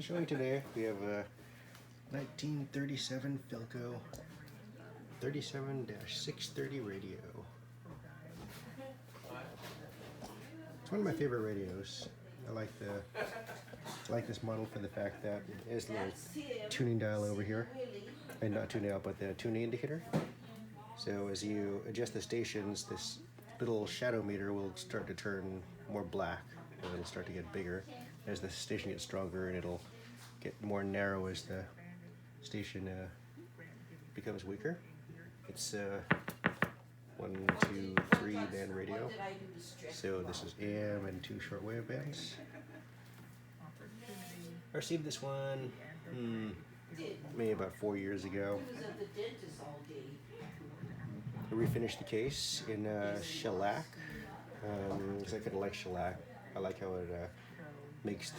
Showing today, we have a 1937 Philco 37-630 radio. It's one of my favorite radios. I like this model for the fact that it has a little tuning dial over here, and not tuning out, but the tuning indicator. So as you adjust the stations, this little shadow meter will start to turn more black, and it'll start to get bigger as the station gets stronger, and it'll get more narrow as the station becomes weaker. It's 1, 2, 3 band radio. So this is AM and 2 shortwave bands. I received this one maybe about 4 years ago. I refinished the case in shellac. Because I kind of like shellac. I like how it makes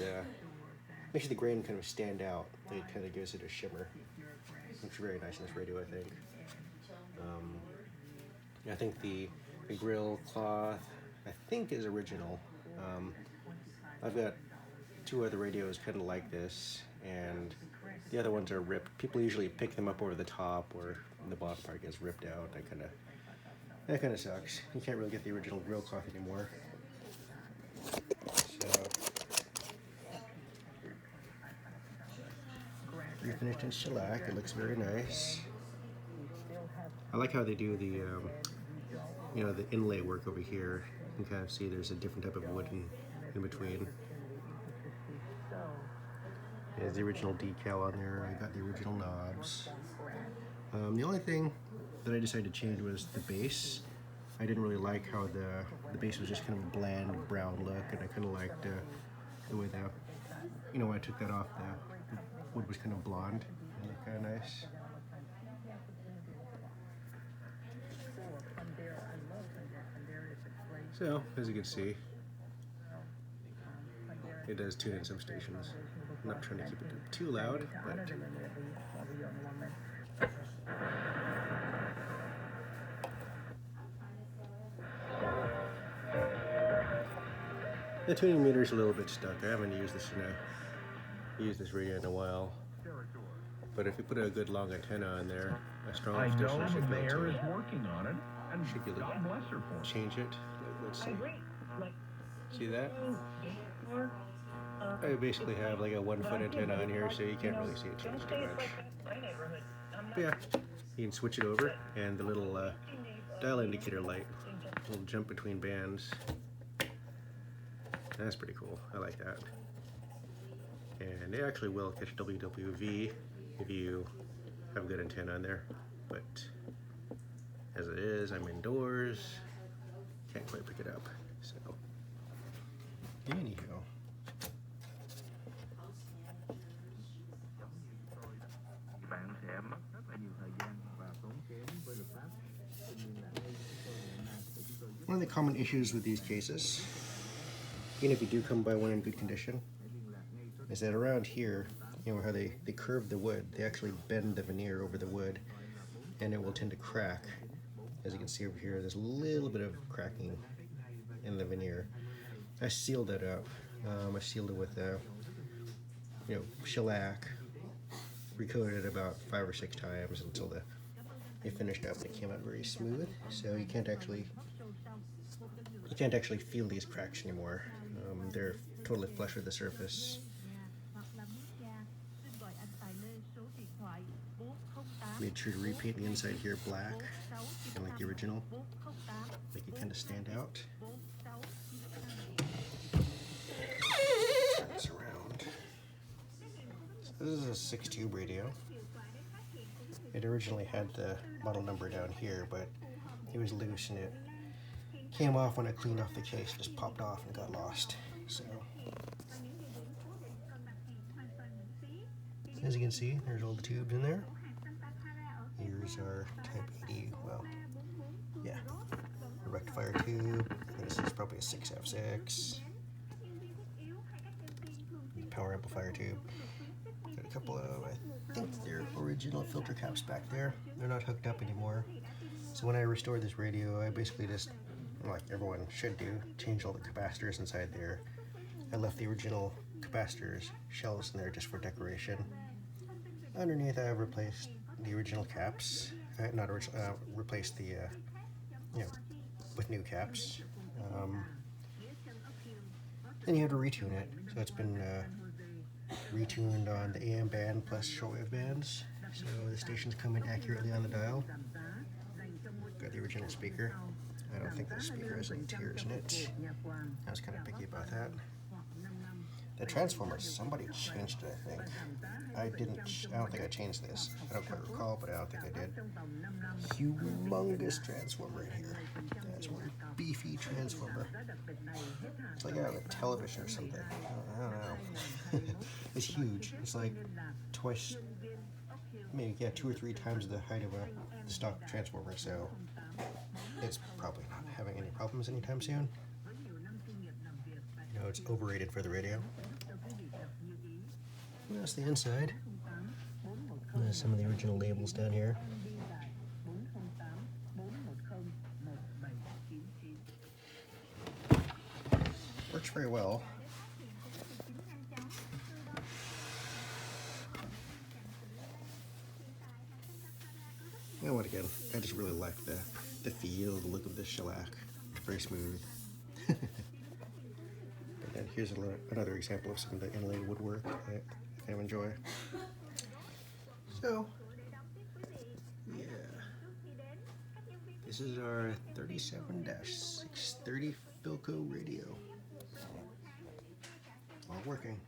the grain kind of stand out. It kind of gives it a shimmer. Looks very nice in this radio, I think. I think the grill cloth, I think, is original. I've got 2 other radios kind of like this, and the other ones are ripped. People usually pick them up over the top, or the bottom part gets ripped out. That kind of sucks. You can't really get the original grill cloth anymore. So, refinished in shellac. It looks very nice. I like how they do the the inlay work over here. You can kind of see there's a different type of wood in between. There's the original decal on there. I got the original knobs. The only thing that I decided to change was the bass. I didn't really like how the bass was just kind of a bland brown look, and I kind of liked the way when I took that off, the wood was kind of blonde. It looked kind of nice. So, as you can see, it does tune in some stations. I'm not trying to keep it too loud, but the tuning meter is a little bit stuck. I haven't used this radio in a while. But if you put a good long antenna on there, a strong station should be able to change it. Let's see. See that? I basically have like a 1-foot antenna on here, so you can't really see it change too much. But yeah, you can switch it over, and the little dial indicator light will jump between bands. That's pretty cool. I like that. And it actually will catch WWV if you have a good antenna on there. But as it is, I'm indoors. Can't quite pick it up. So, anyhow. One of the common issues with these cases, even if you do come by one in good condition, is that around here, how they curve the wood, they actually bend the veneer over the wood, and it will tend to crack. As you can see over here, there's a little bit of cracking in the veneer. I sealed that up. I sealed it with shellac, recoated it about 5 or 6 times until it finished up and it came out very smooth. So you can't actually feel these cracks anymore. They're totally flush with the surface. Made sure to repaint the inside here black, kind of like the original, make it kind of stand out. Turn this around. So this is a 6-tube radio. It originally had the model number down here, but it was loose and it came off when I cleaned off the case, just popped off and got lost. So, as you can see, there's all the tubes in there. Here's our type 80, the rectifier tube. This is probably a 6F6. Power amplifier tube. Got a couple of, I think they're original filter caps back there. They're not hooked up anymore. So when I restored this radio, I basically just, like everyone should do, change all the capacitors inside there I left the original capacitors shells in there just for decoration. Underneath, I have replaced the original caps. Not original, replaced the, with new caps. Then you have to retune it. So it's been retuned on the AM band plus shortwave bands. So the stations come in accurately on the dial. Got the original speaker. I don't think the speaker has any tears in it. I was kind of picky about that. The transformer, somebody changed it, I think. I don't think I changed this. I don't quite recall, but I don't think I did. Humongous transformer in here. That's one beefy transformer. It's like out of a television or something. I don't know. It's huge. It's like twice, maybe, 2 or 3 times the height of the stock transformer, so it's probably not having any problems anytime soon. You know, it's overrated for the radio. And that's the inside. There's some of the original labels down here. Works very well. And what again, I just really like the feel, the look of this shellac. It's very smooth. And here's another example of some of the inlay woodwork that I kind of enjoy. So, yeah. This is our 37-630 philco radio. All working.